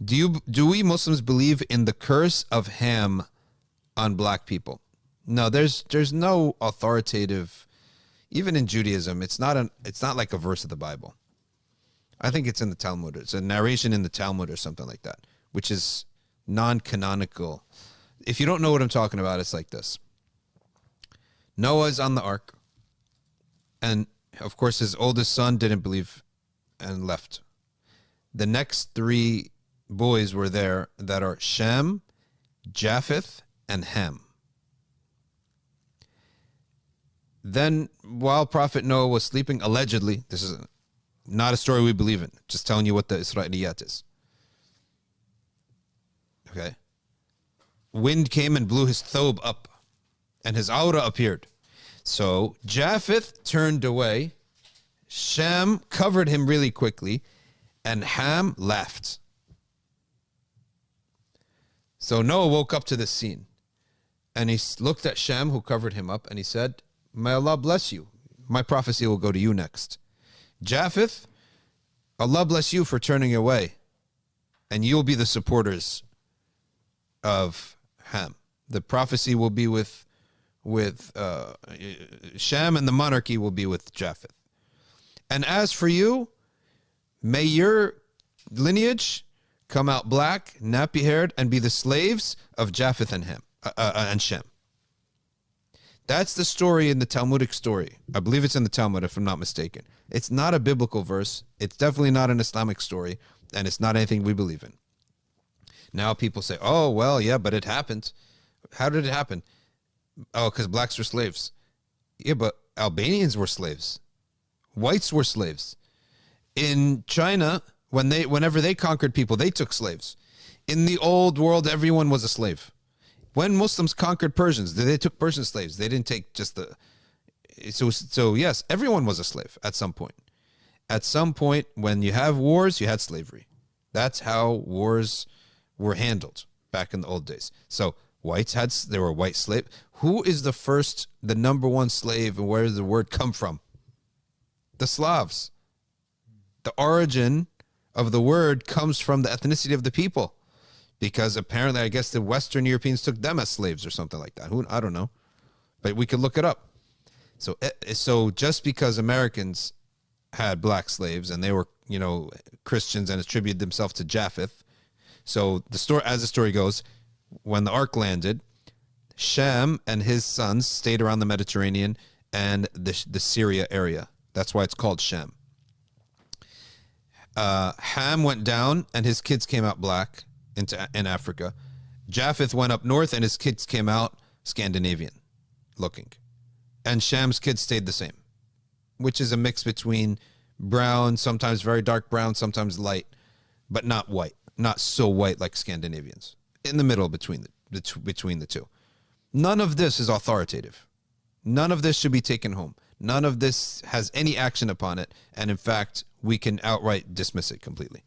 Do we Muslims believe in the curse of Ham on black people? No, there's no authoritative, even in Judaism, it's not like a verse of the Bible. I think it's in the Talmud. It's a narration in the Talmud or something like that, which is non-canonical. If you don't know what I'm talking about, it's like this. Noah's on the ark, and of course his oldest son didn't believe and left. The next three boys were there that are Shem, Japheth, and Ham. Then, while Prophet Noah was sleeping, allegedly, this is not a story we believe in, just telling you what the Israeliyat is. Okay. Wind came and blew his thobe up, and his aura appeared. So Japheth turned away, Shem covered him really quickly, and Ham laughed. So Noah woke up to this scene, and he looked at Shem, who covered him up, and he said, "May Allah bless you. My prophecy will go to you next. Japheth, Allah bless you for turning away, and you'll be the supporters of Ham. The prophecy will be with Shem, and the monarchy will be with Japheth. And as for you, may your lineage come out black, nappy-haired, and be the slaves of Japheth and Ham and Shem." That's the story in the Talmudic story. I believe it's in the Talmud, if I'm not mistaken. It's not a biblical verse. It's definitely not an Islamic story, and it's not anything we believe in. Now people say, "Oh, well, yeah, but it happened." How did it happen? Oh, because blacks were slaves. Yeah, but Albanians were slaves. Whites were slaves. In China, whenever they conquered people, they took slaves. In the old world, everyone was a slave. When Muslims conquered Persians, they took Persian slaves. They didn't take just the... So yes, everyone was a slave at some point. At some point, when you have wars, you had slavery. That's how wars were handled back in the old days. So there were white slaves. Who is the number one slave, and where does the word come from? The Slavs. The origin of the word comes from the ethnicity of the people, because apparently, I guess the Western Europeans took them as slaves or something like that. I don't know, but we could look it up. So just because Americans had black slaves and they were, Christians and attributed themselves to Japheth. So as the story goes, when the ark landed, Shem and his sons stayed around the Mediterranean and the Syria area. That's why it's called Shem. Ham went down and his kids came out black in Africa. Japheth went up north and his kids came out Scandinavian looking. And Sham's kids stayed the same, which is a mix between brown, sometimes very dark brown, sometimes light, but not white, not so white like Scandinavians. In the middle between the two. None of this is authoritative. None of this should be taken home. None of this has any action upon it. And in fact, we can outright dismiss it completely.